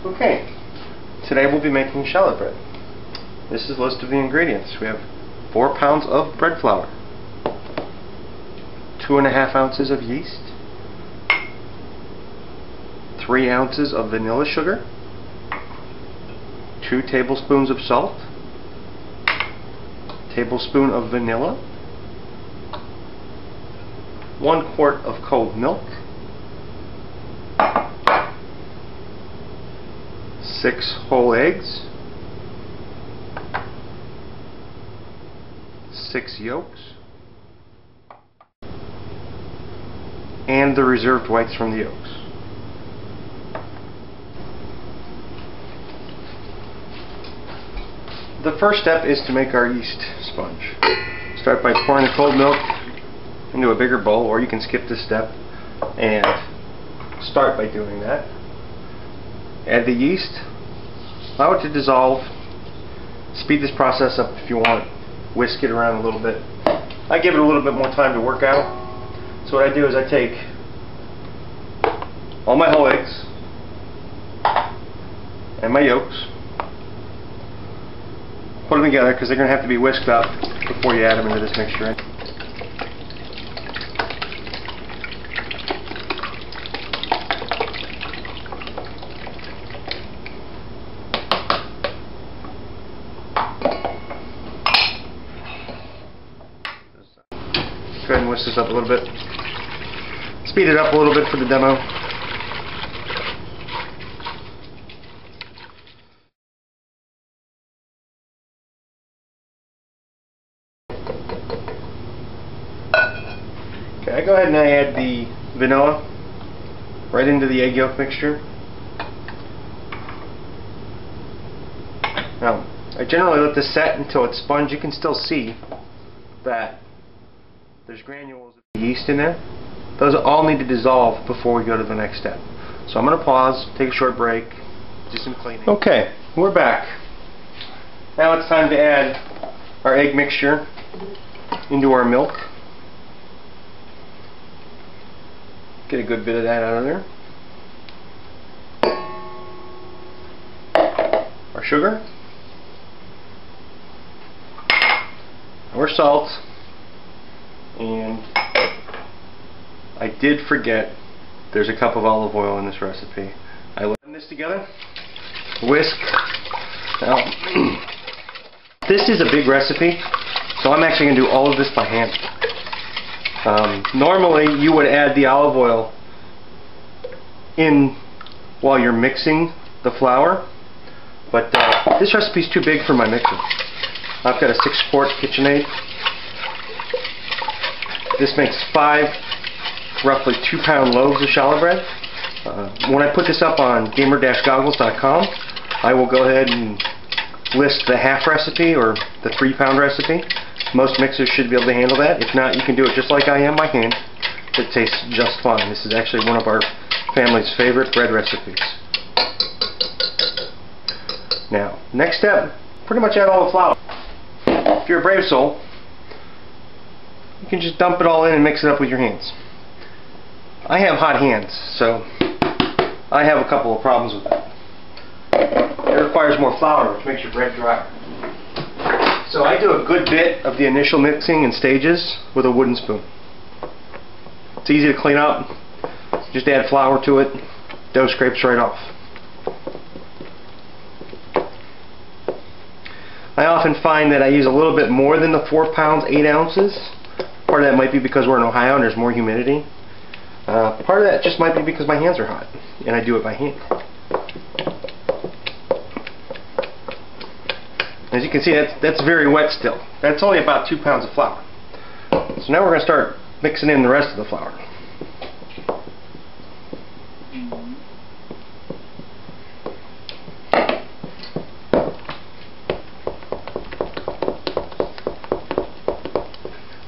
Okay, today we'll be making challah bread. This is a list of the ingredients. We have 4 pounds of bread flour, 2.5 ounces of yeast, 3 ounces of vanilla sugar, 2 tablespoons of salt, tablespoon of vanilla, 1 quart of cold milk, 6 whole eggs, 6 yolks, and the reserved whites from the yolks. The first step is to make our yeast sponge. Start by pouring the cold milk into a bigger bowl, or you can skip this step and start by doing that. Add the yeast, allow it to dissolve, speed this process up if you want, whisk it around a little bit. I give it a little bit more time to work out, so what I do is I take all my whole eggs and my yolks, put them together because they're going to have to be whisked up before you add them into this mixture. Go ahead and whisk this up a little bit. Speed it up a little bit for the demo. Okay, I go ahead and I add the vanilla right into the egg yolk mixture. Now, I generally let this set until it's sponge. You can still see that there's granules of yeast in there. Those all need to dissolve before we go to the next step. So I'm going to pause, take a short break, do some cleaning. Okay, we're back. Now it's time to add our egg mixture into our milk. Get a good bit of that out of there. Our sugar, our salt, and I did forget there's a cup of olive oil in this recipe. I let this together, whisk. Now, this is a big recipe, so I'm actually going to do all of this by hand. Normally you would add the olive oil in while you're mixing the flour, but this recipe is too big for my mixer. I've got a 6-quart KitchenAid. This makes 5 roughly 2-pound loaves of challah bread. When I put this up on gamer-goggles.com, I will go ahead and list the half recipe or the 3-pound recipe. Most mixers should be able to handle that. If not, you can do it just like I am by hand. It tastes just fine. This is actually one of our family's favorite bread recipes. Now, next step, pretty much add all the flour. If you're a brave soul, you can just dump it all in and mix it up with your hands. I have hot hands, so I have a couple of problems with that. It requires more flour, which makes your bread drier. So I do a good bit of the initial mixing in stages with a wooden spoon. It's easy to clean up. Just add flour to it. Dough scrapes right off. I often find that I use a little bit more than the 4 pounds, 8 ounces. Part of that might be because we're in Ohio and there's more humidity. Part of that just might be because my hands are hot and I do it by hand. As you can see, that's very wet still. That's only about 2 pounds of flour. So now we're going to start mixing in the rest of the flour.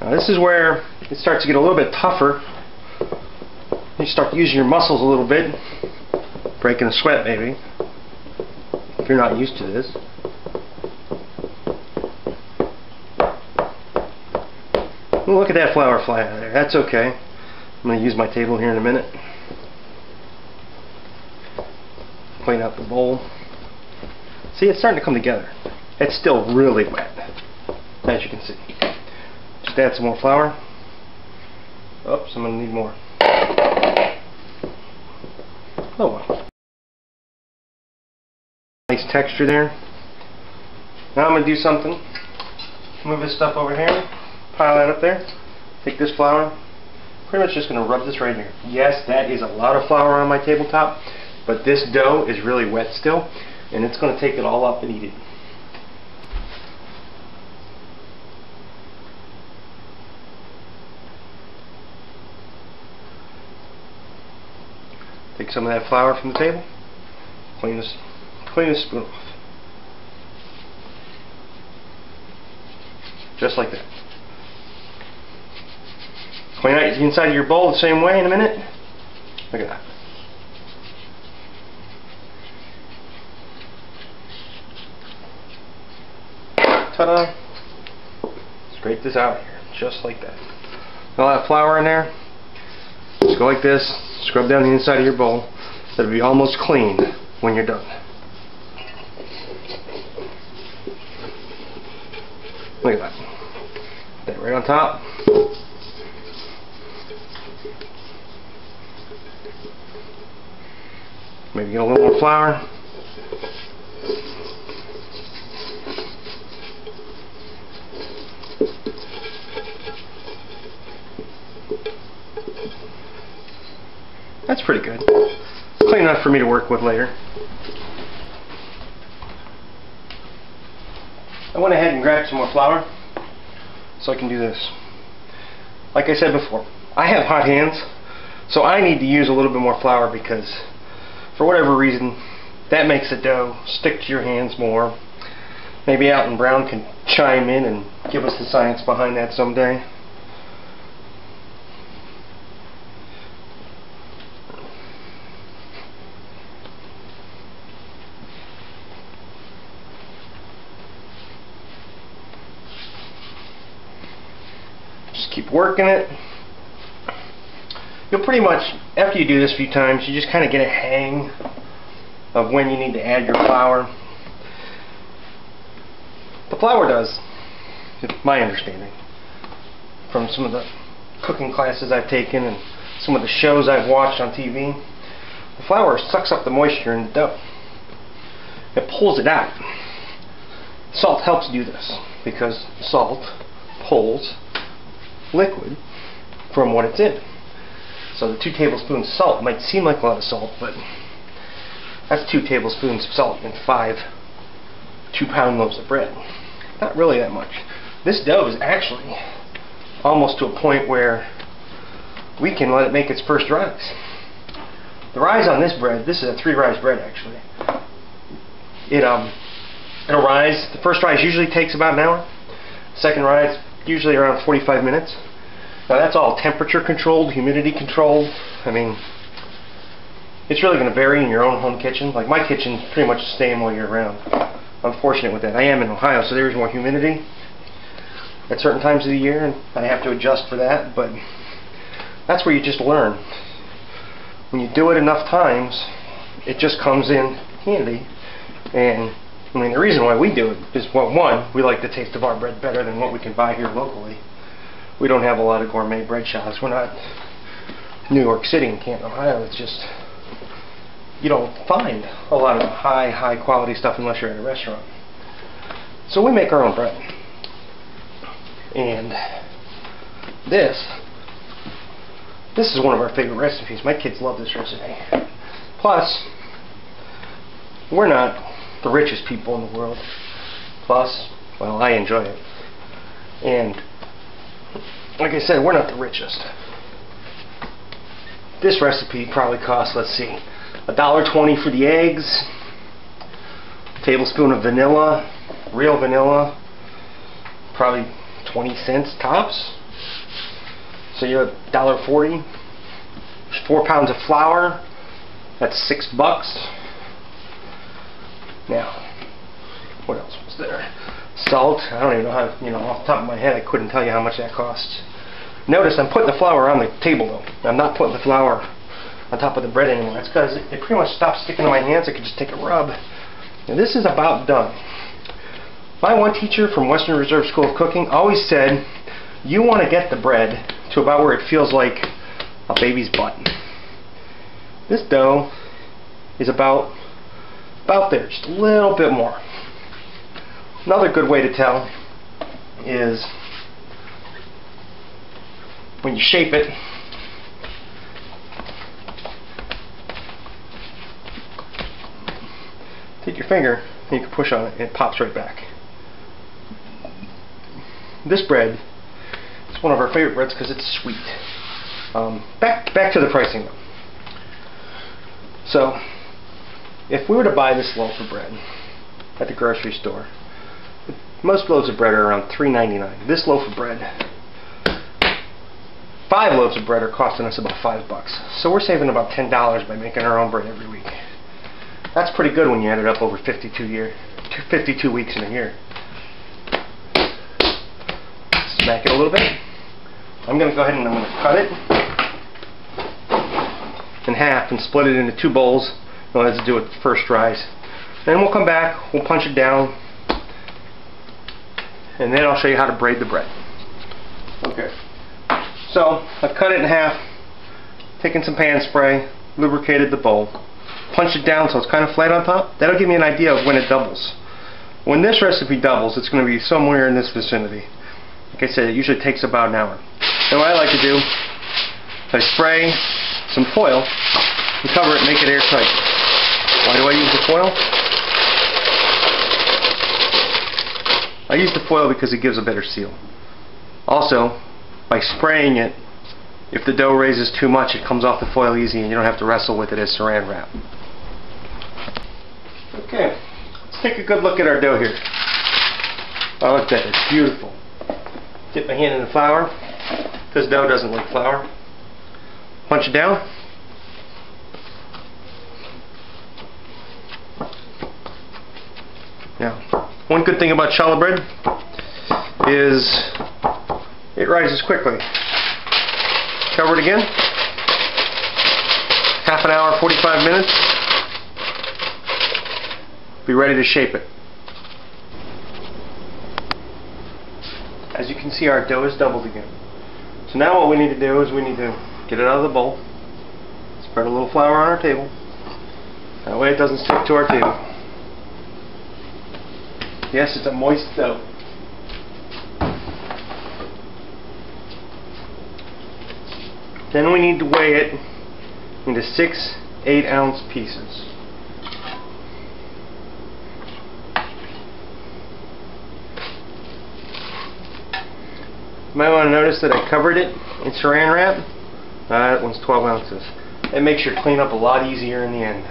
Now this is where it starts to get a little bit tougher. You start using your muscles a little bit, breaking a sweat maybe, if you're not used to this. Look at that flour fly out of there. That's okay. I'm going to use my table here in a minute. clean out the bowl. See, it's starting to come together. It's still really wet, as you can see. Just add some more flour. Oops, I'm going to need more. Oh well. Nice texture there. Now I'm going to do something. Move this stuff over here. Pile that up there. Take this flour. Pretty much just going to rub this right here. Yes, that is a lot of flour on my tabletop, but this dough is really wet still, and it's going to take it all up and eat it. Take some of that flour from the table. Clean this spoon off. Just like that. Clean out the inside of your bowl the same way in a minute. Look at that. Ta-da! Scrape this out here, just like that. All that flour in there. Just go like this. Scrub down the inside of your bowl. It'll be almost clean when you're done. Look at that. Put that right on top. Maybe get a little more flour. That's pretty good. Clean enough for me to work with later. I went ahead and grabbed some more flour so I can do this. Like I said before, I have hot hands, so I need to use a little bit more flour because for whatever reason that makes the dough stick to your hands more. Maybe Alton Brown can chime in and give us the science behind that someday. Just keep working it. You'll pretty much, after you do this a few times, you just kind of get a hang of when you need to add your flour. The flour does, my understanding, from some of the cooking classes I've taken and some of the shows I've watched on TV, the flour sucks up the moisture in the dough. It pulls it out. Salt helps do this because salt pulls liquid from what it's in. So the 2 tablespoons of salt might seem like a lot of salt, but that's 2 tablespoons of salt in 5 2-pound loaves of bread. Not really that much. This dough is actually almost to a point where we can let it make its first rise. The rise on this bread, this is a 3-rise bread actually. It'll rise. The first rise usually takes about an hour. Second rise usually around 45 minutes. Now that's all temperature controlled, humidity controlled. I mean, it's really going to vary in your own home kitchen. Like my kitchen's pretty much the same all year round. I'm fortunate with that. I am in Ohio, so there's more humidity at certain times of the year, and I have to adjust for that, but that's where you just learn. When you do it enough times, it just comes in handy. And I mean, the reason why we do it is, well, one, we like the taste of our bread better than what we can buy here locally. We don't have a lot of gourmet bread shops. We're not New York City and Canton, Ohio. It's just, you don't find a lot of high quality stuff unless you're at a restaurant. So we make our own bread. And this is one of our favorite recipes. My kids love this recipe. Plus, we're not the richest people in the world. Plus, well, I enjoy it. And like I said, we're not the richest. This recipe probably costs, let's see, $1.20 for the eggs, a tablespoon of vanilla, real vanilla, probably 20 cents tops. So you have $1.40. 4 pounds of flour, that's $6. Now, what else was there? Salt. I don't even know how, off the top of my head, I couldn't tell you how much that costs. Notice I'm putting the flour on the table though. I'm not putting the flour on top of the bread anymore. That's because it pretty much stopped sticking to my hands. I could just take a rub. And this is about done. My one teacher from Western Reserve School of Cooking always said, you want to get the bread to about where it feels like a baby's butt. This dough is about there, just a little bit more. Another good way to tell is when you shape it, take your finger and you can push on it and it pops right back. This bread is one of our favorite breads because it's sweet. Back to the pricing though. So if we were to buy this loaf of bread at the grocery store, most loaves of bread are around $3.99. This loaf of bread, 5 loaves of bread are costing us about $5. So we're saving about $10 by making our own bread every week. That's pretty good when you add it up over 52 weeks in a year. Smack it a little bit. I'm going to go ahead and I'm going to cut it in half and split it into 2 bowls. Let's do it first rise. Then we'll come back, we'll punch it down, and then I'll show you how to braid the bread. Okay. So I've cut it in half, taken some pan spray, lubricated the bowl, punched it down so it's kind of flat on top. That'll give me an idea of when it doubles. When this recipe doubles, it's going to be somewhere in this vicinity. Like I said, it usually takes about an hour. And what I like to do is I spray some foil and cover it and make it airtight. Why do I use the foil? I use the foil because it gives a better seal. Also, by spraying it, if the dough raises too much, it comes off the foil easy and you don't have to wrestle with it as saran wrap. Okay, let's take a good look at our dough here. Oh, look at that, it's beautiful. Dip my hand in the flour. This dough doesn't like flour. Punch it down. Now, one good thing about challah bread is it rises quickly. Cover it again. Half an hour, 45 minutes. Be ready to shape it. As you can see, our dough is doubled again. So now what we need to do is we need to get it out of the bowl, spread a little flour on our table. That way it doesn't stick to our table. Yes, it's a moist dough. Then we need to weigh it into 6 8-ounce pieces. You might want to notice that I covered it in saran wrap. That one's 12 ounces. It makes your cleanup a lot easier in the end.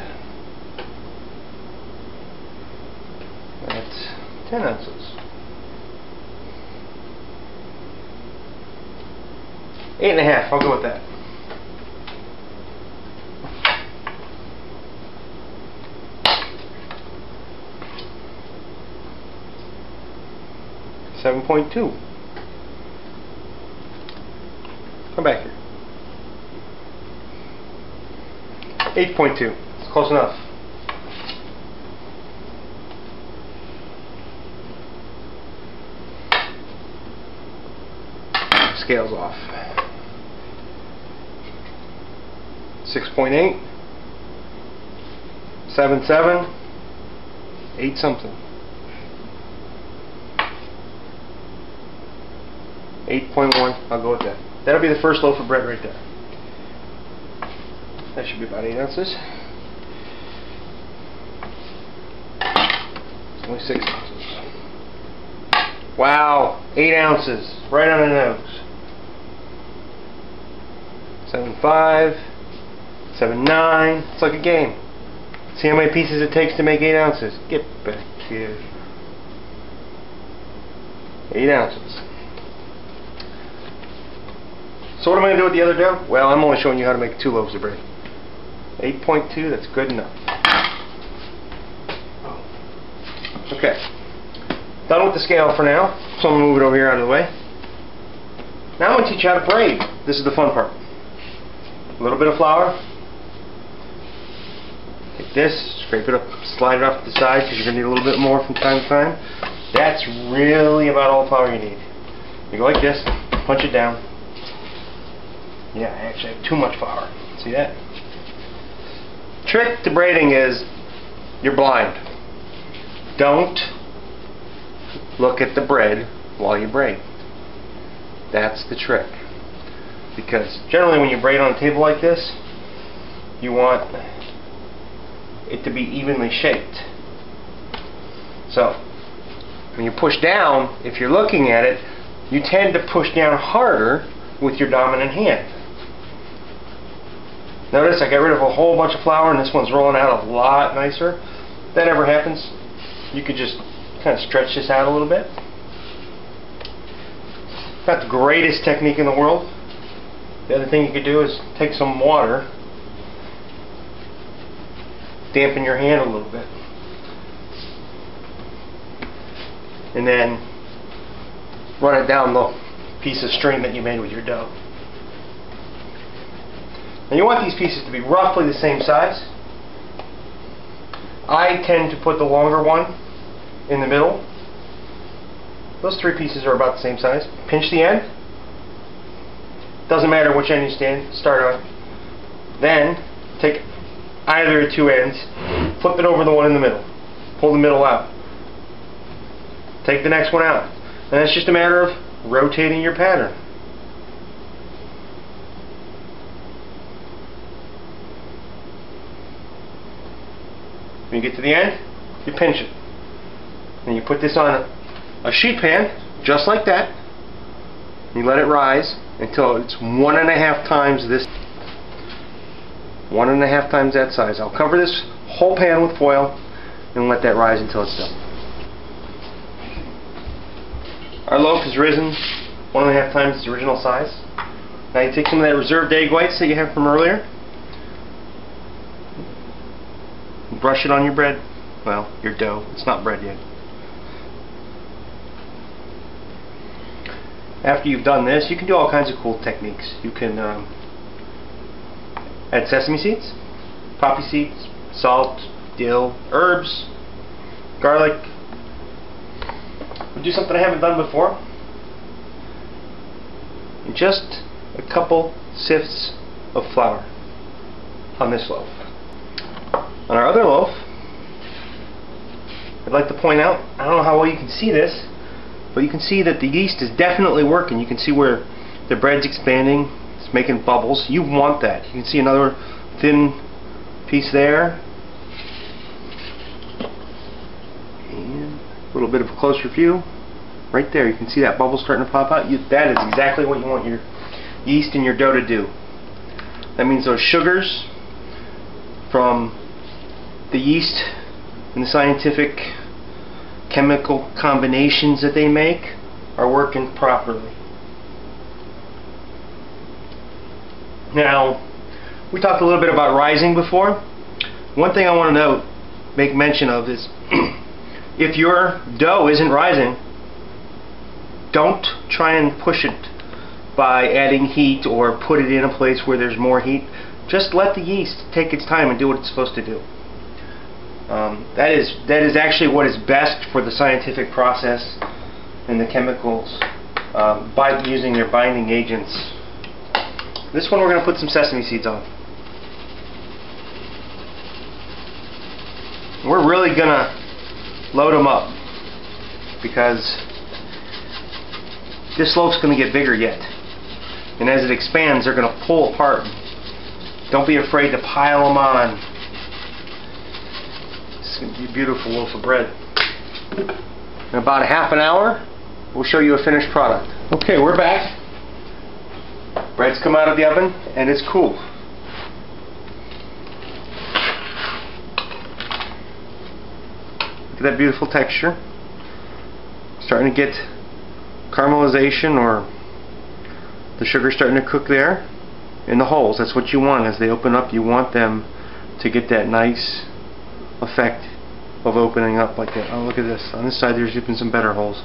That's 10 ounces. 8.5, I'll go with that. $7.2. Come back here. 8.2. It's close enough. Scales off. 6.8. 7.7. 8 something. 8.1. I'll go with that. That'll be the first loaf of bread right there. That should be about 8 ounces. It's only 6 ounces. Wow, 8 ounces. Right on the nose. 7.5. 7.9. It's like a game. See how many pieces it takes to make 8 ounces. Get back here. 8 ounces. So what am I going to do with the other dough? Well, I'm only showing you how to make 2 loaves of bread. 8.2, that's good enough. Okay. Done with the scale for now, so I'm going to move it over here out of the way. Now I'm going to teach you how to braid. This is the fun part. A little bit of flour, this, scrape it up, slide it off to the side because you're going to need a little bit more from time to time. That's really about all the flour you need. You go like this, punch it down. Yeah, I actually have too much flour. See that? Trick to braiding is you're blind. Don't look at the bread while you braid. That's the trick. Because generally when you braid on a table like this, you want it to be evenly shaped. So when you push down, if you're looking at it, you tend to push down harder with your dominant hand. Notice I got rid of a whole bunch of flour and this one's rolling out a lot nicer. If that ever happens, you could just kind of stretch this out a little bit. Not the greatest technique in the world. The other thing you could do is take some water, dampen your hand a little bit, and then run it down the piece of string that you made with your dough. Now you want these pieces to be roughly the same size. I tend to put the longer one in the middle. Those three pieces are about the same size. Pinch the end. Doesn't matter which end you start on. Then take either of two ends, flip it over the one in the middle. Pull the middle out. Take the next one out. And it's just a matter of rotating your pattern. When you get to the end, you pinch it. And you put this on a sheet pan, just like that. You let it rise until it's 1.5 times this. 1.5 times that size. I'll cover this whole pan with foil and let that rise until it's done. Our loaf has risen 1.5 times its original size. Now you take some of that reserved egg whites that you have from earlier, and brush it on your bread. Well, your dough. It's not bread yet. After you've done this, you can do all kinds of cool techniques. You can add sesame seeds, poppy seeds, salt, dill, herbs, garlic. We'll do something I haven't done before. And just a couple sifts of flour on this loaf. On our other loaf, I'd like to point out, I don't know how well you can see this, but you can see that the yeast is definitely working. You can see where the bread's expanding, it's making bubbles. You want that. You can see another thin piece there. And a little bit of a closer view. Right there, you can see that bubble starting to pop out. That is exactly what you want your yeast and your dough to do. That means those sugars from the yeast and the scientific chemical combinations that they make are working properly. Now, we talked a little bit about rising before. One thing I want to make mention of is if your dough isn't rising, don't try and push it by adding heat or put it in a place where there's more heat. Just let the yeast take its time and do what it's supposed to do. That is actually what is best for the scientific process and the chemicals by using their binding agents. This one we're going to put some sesame seeds on. We're really going to load them up because this loaf's going to get bigger yet. And as it expands, they're going to pull apart. Don't be afraid to pile them on. It's going to be a beautiful loaf of bread. In about a half an hour, we'll show you a finished product. Okay, we're back. Bread's come out of the oven and it's cool. Look at that beautiful texture. Starting to get caramelization, or the sugar starting to cook there in the holes. That's what you want. As they open up, you want them to get that nice effect of opening up like that. Oh, look at this. On this side there's even some better holes.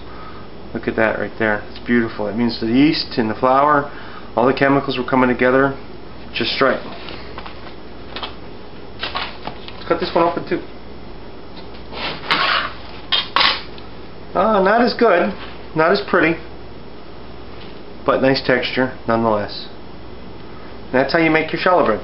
Look at that right there. It's beautiful. It means the yeast and the flour, all the chemicals were coming together just right. Let's cut this one open too. Not as good, not as pretty, but nice texture nonetheless. That's how you make your challah bread.